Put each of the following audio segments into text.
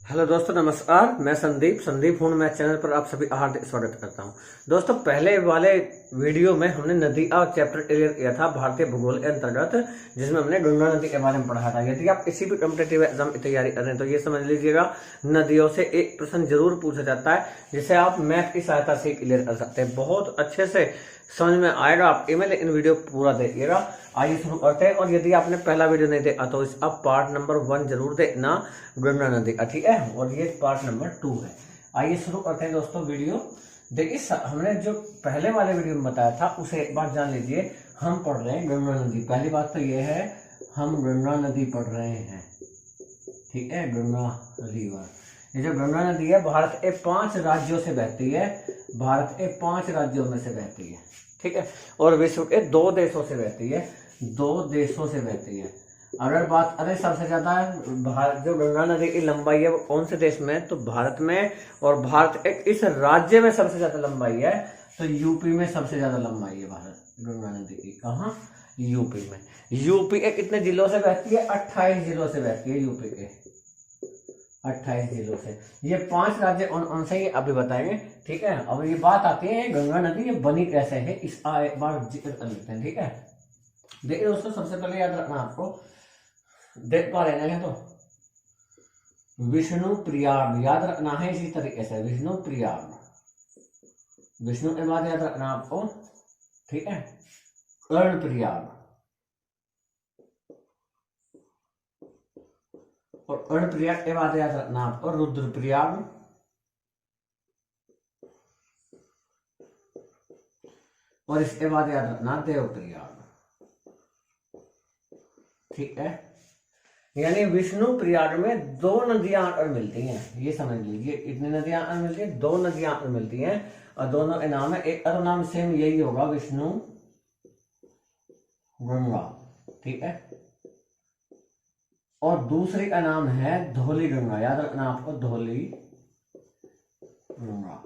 Hello दोस्तों, नमस्कार। मैं संदीप हूँ। मैं चैनल पर आप सभी हार्दिक स्वागत करता हूँ। दोस्तों, पहले वाले वीडियो में हमने नदी और चैप्टर क्लियर किया था भारतीय भूगोल के अंतर्गत, जिसमें हमने गंगा नदी के बारे में पढ़ा था। यदि आप किसी भी कॉम्पिटेटिव एग्जाम की तैयारी कर रहे हैं तो ये समझ लीजिएगा, नदियों से एक प्रश्न जरूर पूछा जाता है, जिसे आप मैथ की सहायता से क्लियर कर सकते हैं। बहुत अच्छे से समझ में आएगा आपके में, लेकिन वीडियो पूरा देखिएगा। आइए शुरू करते हैं। और यदि आपने पहला वीडियो नहीं देखा तो इस अब पार्ट नंबर 1 जरूर देखना, गंगा नदी का, ठीक है। और ये पार्ट नंबर 2 है। आइए शुरू करते हैं दोस्तों वीडियो। देखिए, हमने जो पहले वाले वीडियो में बताया था उसे एक बार जान लीजिए। हम पढ़ रहे हैं गंगा नदी। पहली बात तो ये है, हम गंगा नदी पढ़ रहे हैं, ठीक है। गंगा रिवर, ये जो गंगा नदी है भारत के 5 राज्यों से बहती है। भारत के 5 राज्यों में से बहती है, ठीक है। और विश्व के 2 देशों से बहती है। 2 देशों से बहती है। अगर बात करें सबसे ज्यादा भारत, जो गंगा नदी की लंबाई है वो कौन से देश में है, तो भारत में। और भारत एक इस राज्य में सबसे ज्यादा लंबाई है, तो यूपी में सबसे ज्यादा लंबाई है भारत गंगा नदी की। कहाँ? यूपी में। यूपी के कितने जिलों से बहती है? 28 जिलों से बहती है। यूपी के 28 जिलों से। ये 5 राज्य कौन से ये अभी बताएंगे, ठीक है। अब ये बात आती है गंगा नदी ये बनी कैसे है, इस एक बार जिक्र कर लेते हैं, ठीक है। देखिए दोस्तों, सबसे पहले याद रखना, आपको देख पा रहे हैं तो विष्णु प्रयाग याद रखना है। इसी तरीके से विष्णु प्रयाग, विष्णु के बाद याद रखना आपको, ठीक है, कर्ण प्रयाग। और कर्ण प्रयाग के बाद याद रखना आपको रुद्र प्रयाग। और इसके बाद याद रखना देव प्रयाग, ठीक है। यानी विष्णु प्रयाग में 2 नदियां आकर मिलती हैं। ये समझ लीजिए, इतनी नदियां आकर मिलती हैं, 2 नदियां आकर मिलती हैं। और दोनों के नाम है, एक का नाम सेम यही होगा, विष्णु गंगा, ठीक है। और दूसरी का नाम है धौली गंगा। याद रखना आपको, धौली गंगा।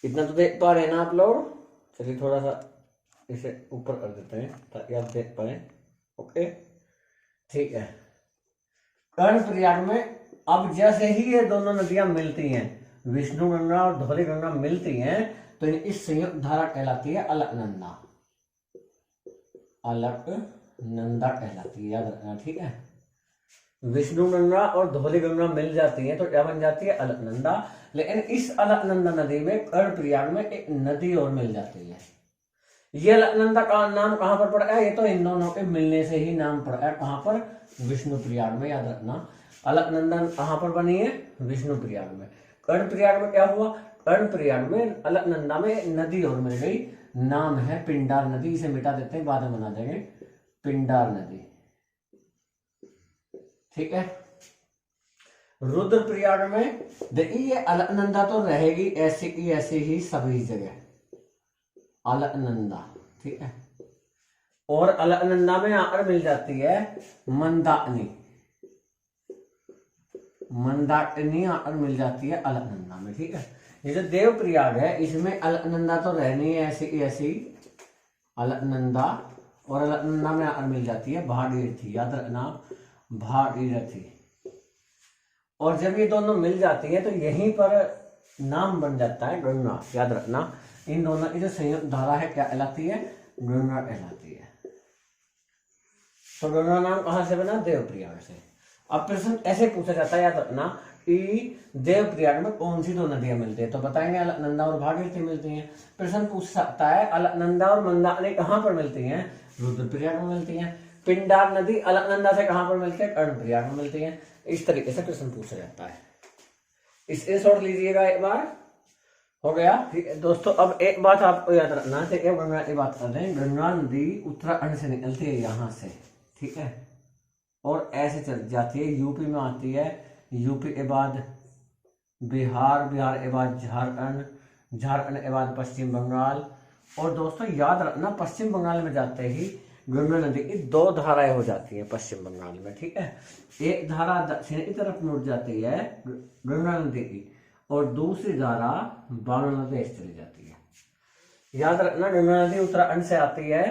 इतना तो देख पा रहे हैं ना आप लोग? चलिए थोड़ा सा इसे ऊपर कर देते हैं ताकि आप देख पाए। ओके, ठीक है। कर्ण प्रयाग में अब जैसे ही ये दोनों नदियां मिलती हैं, विष्णु गंगा और धौली गंगा मिलती हैं, तो इस संयुक्त धारा कहलाती है अलकनंदा। अलकनंदा कहलाती है, याद रखना, ठीक है। विष्णु गंगा और धौली गंगा मिल जाती है तो क्या बन जाती है? अलकनंदा। लेकिन इस अलकनंदा नदी में कर्ण प्रयाग में एक नदी और मिल जाती है। ये अलकनंदा का नाम कहां पर पड़ा है? ये तो इन दोनों के मिलने से ही नाम पड़ा है। कहां पर? विष्णु प्रयाग में। याद रखना, अलकनंदा कहां पर बनी है? विष्णु प्रयाग में। कर्ण प्रयाग में क्या हुआ? कर्ण प्रयाग में अलकनंदा में नदी और मिल गई, नाम है पिंडार नदी। इसे मिटा देते हैं, बाद में बना देंगे, पिंडार नदी, ठीक है। रुद्र प्रयाग में देखिए, अलकनंदा तो रहेगी ऐसे की ऐसे ही सभी जगह, अलकनंदा, ठीक है। और अलकनंदा में आकर मिल जाती है मंदाकिनी। मंदाकिनी आकर मिल जाती है अलकनंदा में, ठीक है। ये जो देव प्रयाग है इसमें अलकनंदा तो रहनी है ऐसी की ऐसी, अलकनंदा। और अलकनंदा में आकर मिल जाती है भागीरथी। याद रखना, भागीरथी। और जब ये दोनों मिल जाती है तो यहीं पर नाम बन जाता है गंगा। याद रखना, इन दोनों की जो संयुक्त धारा है क्या कहलाती है? गंगा कहलाती है। तो गंगा नाम कहां से बना? देव प्रयाग से। अब प्रश्न ऐसे पूछा जाता है, याद रखना, कि देव प्रयाग में कौन सी 2 नदियां मिलती है, तो बताएंगे अलकनंदा और भागीरथी मिलती हैं। प्रश्न पूछ सकता है अलकनंदा और मंदाकिनी कहां पर मिलती हैं? रुद्र प्रयाग में मिलती हैं। पिंडार नदी अलकनंदा से कहां पर मिलती है? कर्ण प्रयाग में मिलती है। इस तरीके से प्रश्न पूछा जाता है। इसे छोड़ लीजिएगा एक बार, हो गया, ठीक है दोस्तों। अब एक बात आपको याद रखना है, गंगा की बात कर रहे हैं। गंगा नदी उत्तराखंड से निकलती है यहां से, ठीक है। और ऐसे चल जाती है, यूपी में आती है, यूपी के बाद बिहार, बिहार के बाद झारखंड, झारखंड के बाद पश्चिम बंगाल। और दोस्तों याद रखना, पश्चिम बंगाल में जाते ही गंगा नदी की 2 धाराएं हो जाती हैं पश्चिम बंगाल में, ठीक है। एक धारा दक्षिण की तरफ मुड़ जाती है गंगा नदी की, और दूसरी धारा बांग्लादेश चली जाती है। याद रखना, गंगा नदी उत्तराखंड से आती है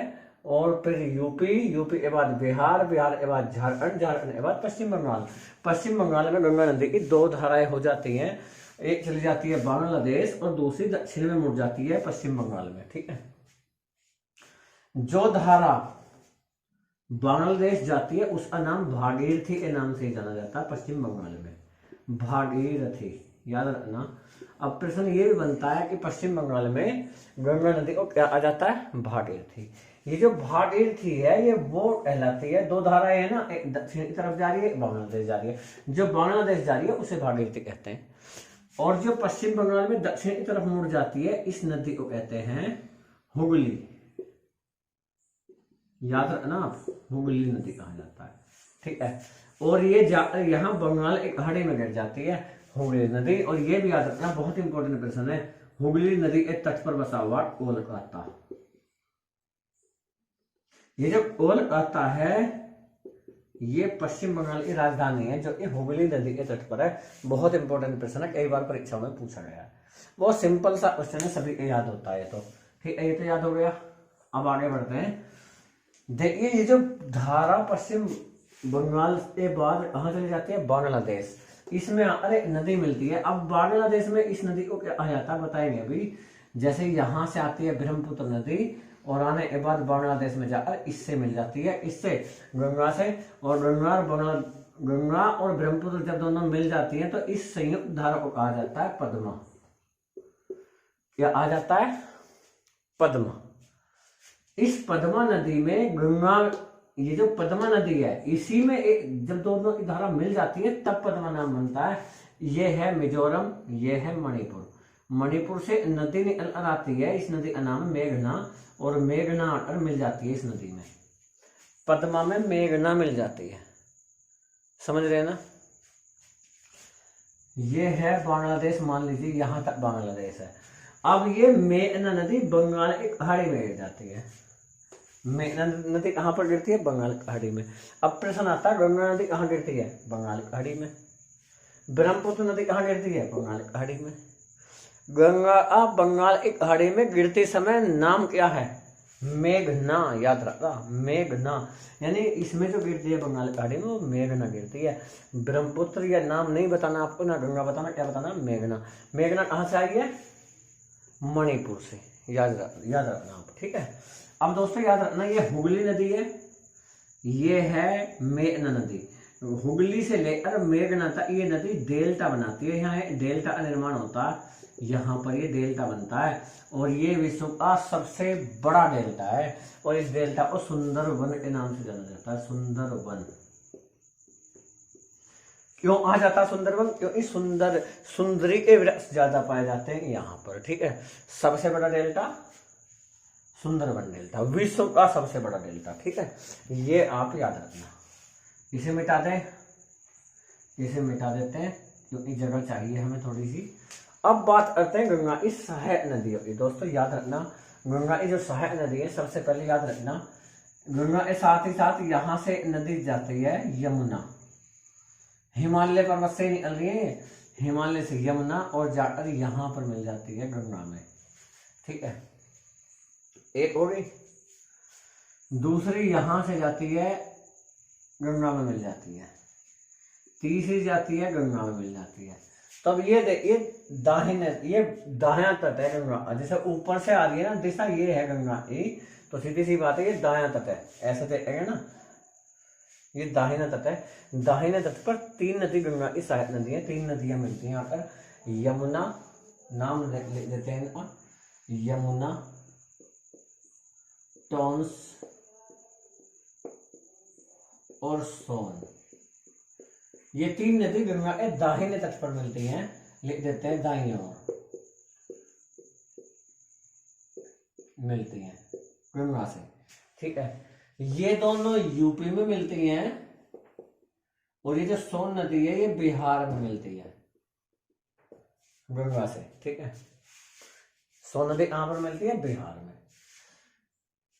और फिर यूपी, यूपी के बाद बिहार, बिहार के बाद झारखंड, झारखंड के बाद पश्चिम बंगाल। पश्चिम बंगाल में गंगा नदी की 2 धाराएं हो जाती हैं, एक चली जाती है बांग्लादेश और दूसरी दक्षिण में मुड़ जाती है पश्चिम बंगाल में। ठीक है, जो धारा बांग्लादेश जाती है उसका नाम भागीरथी के नाम से जाना जाता है पश्चिम बंगाल में, भागीरथी, याद रखना। अब प्रश्न ये भी बनता है कि पश्चिम बंगाल में गंगा नदी को क्या आ जाता है, भागीरथी। ये जो भागीरथी है ये वो कहलाती है, 2 धाराएं है ना, एक दक्षिण की तरफ जा रही है, बांग्लादेश जा रही है। जो बांग्लादेश जा रही है उसे भागीरथी कहते हैं, और जो पश्चिम बंगाल में दक्षिण की तरफ मुड़ जाती है इस नदी को कहते हैं हुगली। याद रखना आप, हुगली नदी कहा जाता है। ठीक है, और ये यहाँ बंगाल एक खाड़ी में गिर जाती है हुगली नदी। और ये भी याद रखना, बहुत इंपॉर्टेंट प्रश्न है, हुगली नदी के तट पर बसा हुआ कोलकाता। ये जो कोलकाता है ये पश्चिम बंगाल की राजधानी है, जो कि हुगली नदी के तट पर है। बहुत इंपॉर्टेंट प्रश्न है, कई बार परीक्षाओं में पूछा गया है। बहुत सिंपल सा क्वेश्चन है, सभी को याद होता है। तो ठीक है, ये तो याद हो गया। अब आगे बढ़ते हैं। देखिए ये जो धारा पश्चिम बंगाल के बाद कहाँ चली जाती है, बांग्लादेश। इसमें अरे नदी मिलती है। अब बांग्लादेश में इस नदी को क्या कहा जाता है बताएंगे अभी। जैसे यहाँ से आती है ब्रह्मपुत्र नदी और आने के बाद बांग्लादेश में जाकर इससे मिल जाती है, इससे गंगा से। और गंगा और ब्रह्मपुत्र जब दोनों मिल जाती हैं तो इस संयुक्त धारा को कहा जाता है पद्मा। क्या आ जाता है, पद्मा। इस पद्मा नदी में गंगा, ये जो पद्मा नदी है इसी में जब दोनों की धारा मिल जाती है तब पद्मा नाम बनता है। ये है मिजोरम, ये है मणिपुर। मणिपुर से नदी निकल आती है, इस नदी का नाम मेघना, और मेघना आकर मिल जाती है इस नदी में, पद्मा में मेघना मिल जाती है। समझ रहे हैं ना। ये है बांग्लादेश, मान लीजिए यहां तक बांग्लादेश है। अब ये मेघना नदी बंगाल की खाड़ी में गिर जाती है। मेघना नदी कहां पर गिरती है, बंगाल की खाड़ी में। अब प्रश्न आता है गंगा नदी कहां गिरती है, बंगाल की खाड़ी में। ब्रह्मपुत्र नदी कहां गिरती है, बंगाल की खाड़ी में। गंगा बंगाल की खाड़ी में गिरते समय नाम क्या है, मेघना। याद रखना, मेघना। यानी इसमें जो गिरती है बंगाल की खाड़ी में वो मेघना गिरती है। ब्रह्मपुत्र या नाम नहीं बताना आपको, ना गंगा बताना, क्या बताना, मेघना। मेघना कहाँ से आई है, मणिपुर से। याद रखना आप। ठीक है, अब दोस्तों याद रखना, ये हुगली नदी है, ये है मेघना नदी। हुगली से लेकर मेघना तक ये नदी डेल्टा बनाती है। यहाँ डेल्टा का निर्माण होता है, यहाँ पर ये डेल्टा बनता है, और ये विश्व का सबसे बड़ा डेल्टा है। और इस डेल्टा को सुंदरवन के नाम से जाना जाता है, सुंदरवन। क्यों आ जाता है सुंदरवन, क्योंकि सुंदरी के वृक्ष ज्यादा पाए जाते हैं यहाँ पर। ठीक है, सबसे बड़ा डेल्टा सुंदरवन डेल्टा, विश्व का सबसे बड़ा डेल्टा। ठीक है, ये आप याद रखना। इसे मिटा दें, इसे मिटा देते हैं क्योंकि जगह चाहिए हमें थोड़ी सी। अब बात करते हैं गंगा की सहायक नदियों की। दोस्तों याद रखना, गंगा की जो सहायक नदी है, सबसे पहले याद रखना गंगा के साथ ही साथ यहाँ से नदी जाती है यमुना। हिमालय पर्वत से निकल रही है, हिमालय से यमुना, और जाकर यहाँ पर मिल जाती है गंगा में। ठीक है, एक हो गई। दूसरी यहां से जाती है, गंगा में मिल जाती है। तीसरी जाती है, गंगा में मिल जाती है। तब ये देखिए ये दायां तट है गंगा। जैसे ऊपर से आ रही है ना दिशा, ये है गंगा की, तो सीधी सी बात है ये दायां तट है। ऐसे देखेंगे ना, ये दाहिना तट है। दाहिने तट पर 3 नदी गंगा की सहायक नदी है, 3 नदियां मिलती हैं आकर। यमुना, नाम लिख देते हैं इनका, यमुना, टॉन्स और सोन। ये 3 नदी गंगा के दाहिने तट पर मिलती हैं, लिख देते हैं दाहिने ओर मिलती हैं गंगा से। ठीक है, ये दोनों यूपी में मिलती हैं, और ये जो सोन नदी है ये बिहार में मिलती है गंगा से। ठीक है, सोन नदी कहां पर मिलती है, बिहार में।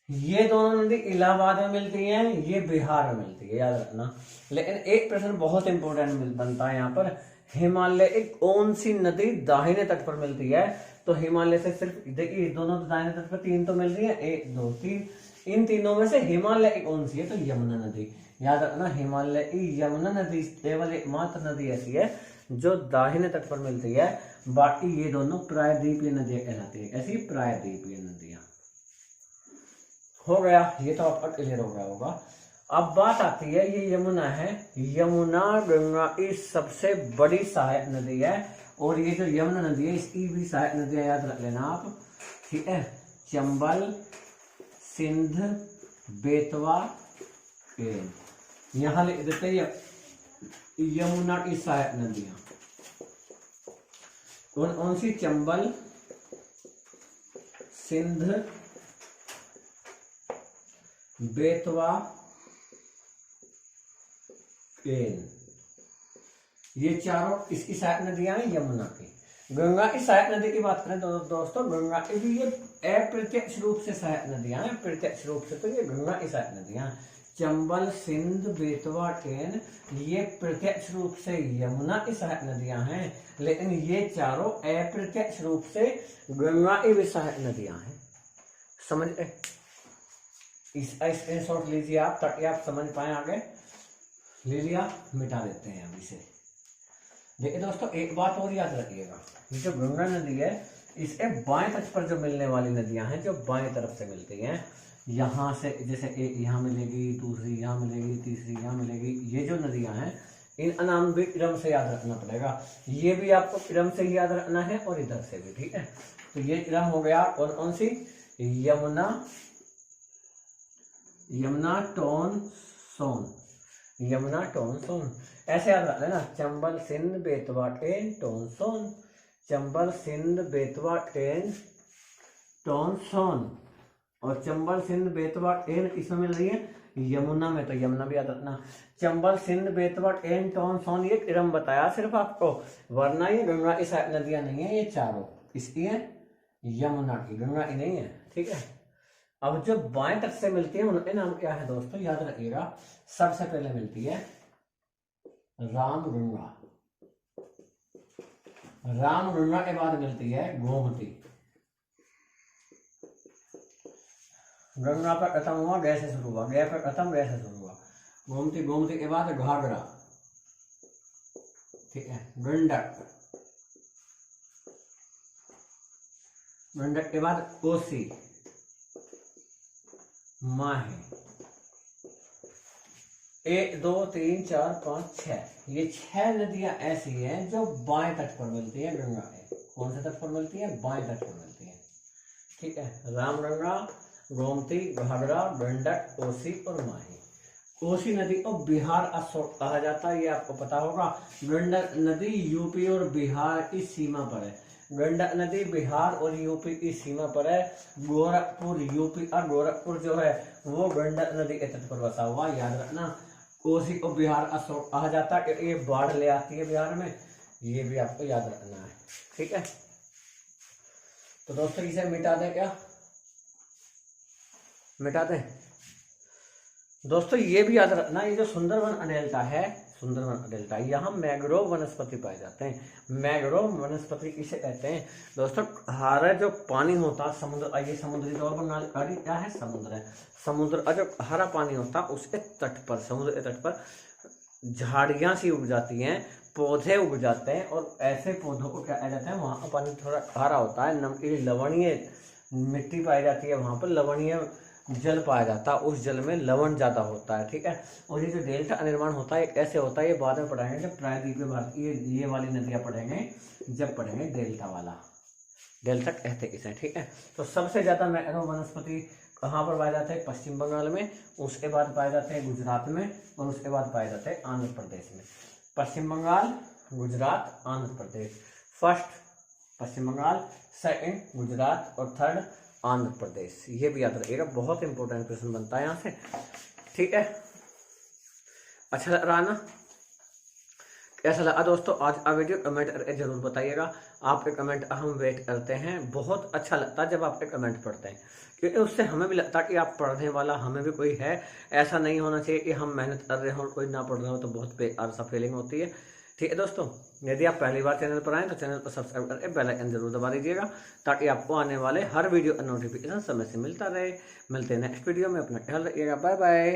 ये दोनों नदी इलाहाबाद में मिलती हैं, ये बिहार में मिलती है, याद रखना। लेकिन एक प्रश्न बहुत इंपॉर्टेंट बनता है यहाँ पर, हिमालय एक कौन सी नदी दाहिने तट पर मिलती है। तो हिमालय से सिर्फ देखिए दोनों दाहिने तट पर 3 तो मिल रही है, 1 2 3। इन तीनों में से हिमालय कौन सी है? तो यमुना नदी। याद रखना, हिमालय यमुना नदी केवल एकमात्र नदी ऐसी है जो दाहिने तट पर मिलती है, बाकी ये दोनों प्रायद्वीपीय नदियां कहलाती है। ऐसी प्रायद्वीपीय नदियां। हो गया, ये तो आपका क्लियर हो गया होगा। अब बात आती है, ये यमुना है, यमुना गंगा की सबसे बड़ी सहायक नदी है, और ये जो यमुना नदी है इसकी भी सहायक नदियां याद रख लेना आप, ठीक है। चंबल, सिंध, बेतवा, केन, यहां लिख देते हैं यमुना की सहायक नदियां। कौन सी? चंबल, सिंध, बेतवा, केन, ये चारों इसकी सहायक नदियां हैं यमुना की। गंगा की सहायक नदी की बात करें तो दोस्तों, गंगा की भी ये अप्रत्यक्ष रूप से सहायक नदियां हैं, प्रत्यक्ष रूप से तो ये गंगा की सहायक नदियां। चंबल, सिंध, बेतवा, केन, ये प्रत्यक्ष रूप से यमुना की सहायक नदियां हैं, लेकिन ये चारों अप्रत्यक्ष रूप से गंगा की भी सहायक नदियां हैं। समझ गए? इस स्क्रीनशॉट लीजिए आप, ताकि आप समझ पाए। आगे ले लिया, मिटा देते हैं अब इसे। देखिए दोस्तों, एक बात और याद रखिएगा, ये जो गंगा नदी है इसके बाएं तट पर जो मिलने वाली नदियां हैं, जो बाएं तरफ से मिलती हैं, यहाँ से जैसे एक यहाँ मिलेगी, दूसरी यहाँ मिलेगी, तीसरी यहाँ मिलेगी, ये जो नदियां हैं इन नाम भी क्रम से याद रखना पड़ेगा। ये भी आपको क्रम से ही याद रखना है और इधर से भी, ठीक है। तो ये क्रम हो गया कौन सी? यमुना, यमुना, टोन, सोन, यमुना, टोन, सोन, ऐसे याद रख लेना। चंबल, सिंध, बेतवा, केन, टोन, सोन, चंबल, सिंध, बेतवा, केन, टोन, सोन, और चंबल, सिंध, बेतवा, केन किसमें मिल रही है? यमुना में, तो यमुना भी याद रखना। चंबल, सिंध, बेतवा, केन, टोन, सोन, ये क्रम बताया सिर्फ आपको, वरना ये गंगा की सहायक नदियां नहीं है, ये चारों इसकी है, यमुना की, गंगा की नहीं है, ठीक है। अब जो बाएं तट से मिलती है उनके नाम क्या है दोस्तों? याद रखिएगा, सबसे पहले मिलती है रामगंगा, रामगंगा के बाद मिलती है गोमती, गंगा पर खत्म हुआ, गै से शुरू हुआ, गै पर खत्म, गै से शुरू हुआ, गोमती, गोमती के बाद घाघरा, ठीक है, गंडक, गंडक के बाद कोसी, माही, 1 2 3 4 5 6, ये 6 नदियां ऐसी हैं जो बाएं तट पर मिलती है गंगा के। कौन से तट पर मिलती है? बाएं तट पर मिलती है, ठीक है। रामगंगा, गोमती, घाघरा, गंडक, कोसी और माही। कोसी नदी को बिहार अशोक कहा जाता है, ये आपको पता होगा। गंडक नदी यूपी और बिहार की सीमा पर है, गंडक नदी बिहार और यूपी की सीमा पर है। गोरखपुर यूपी और गोरखपुर जो है वो गंडक नदी के तट पर बसा हुआ, याद रखना। कोसी को बिहार अशोक कहा जाता है क्योंकि ये बाढ़ ले आती है बिहार में, ये भी आपको याद रखना है, ठीक है। तो दोस्तों इसे मिटा दें क्या? मिटा दें दोस्तों। ये भी याद रखना, ये जो सुंदरवन डेल्टा है, सुंदरवन डेल्टा, यहाँ मैंग्रोव वनस्पति पाए जाते हैं। मैंग्रोव वनस्पति किसे कहते हैं दोस्तों? हरा जो पानी होता है समुद्र, ये समुद्री तौर पर क्या है? समुद्र है। समुद्र जो हरा पानी होता है उसके तट पर, समुद्र के तट पर झाड़ियाँ सी उग जाती हैं, पौधे उग जाते हैं, और ऐसे पौधों को क्या कहा जाता है? वहाँ का पानी थोड़ा खारा होता है, नमकीन लवणीय मिट्टी पाई जाती है, वहाँ पर लवणीय जल पाया जाता है, उस जल में लवण ज्यादा होता है, ठीक है। और ये जो डेल्टा निर्माण होता है कैसे होता है, ये बाद में पढ़ाएंगे जब प्रायद्वीपीय भारत ये वाली नदियां पढ़ेंगे, जब पढ़ेंगे डेल्टा वाला। डेल्टा कहते किसे, ठीक है। तो सबसे ज्यादा मैंग्रोव वनस्पति कहाँ पर पाए जाते हैं? पश्चिम बंगाल में, उसके बाद पाए जाते हैं गुजरात में, और उसके बाद पाए जाते हैं आंध्र प्रदेश में। पश्चिम बंगाल, गुजरात, आंध्र प्रदेश। फर्स्ट पश्चिम बंगाल, सेकंड गुजरात, और थर्ड आंध्र प्रदेश। ये भी याद रखिएगा, बहुत इंपॉर्टेंट क्वेश्चन बनता है यहाँ से, ठीक है। अच्छा लग रहा ना? कैसा लगा दोस्तों आज का वीडियो? कमेंट करके जरूर बताइएगा, आपके कमेंट का हम वेट करते हैं। बहुत अच्छा लगता है जब आपके कमेंट पढ़ते हैं, क्योंकि उससे हमें भी लगता है कि आप पढ़ने वाला हमें भी कोई है। ऐसा नहीं होना चाहिए कि हम मेहनत कर रहे हो और कोई ना पढ़ रहे हो, तो बहुत बेकार सा फीलिंग होती है, ठीक है दोस्तों, यदि आप पहली बार चैनल पर आए तो चैनल को सब्सक्राइब करके बेल आइकन जरूर दबा दीजिएगा, ताकि आपको आने वाले हर वीडियो का नोटिफिकेशन समय से मिलता रहे। मिलते हैं नेक्स्ट वीडियो में, अपना ख्याल रखिएगा, बाय बाय।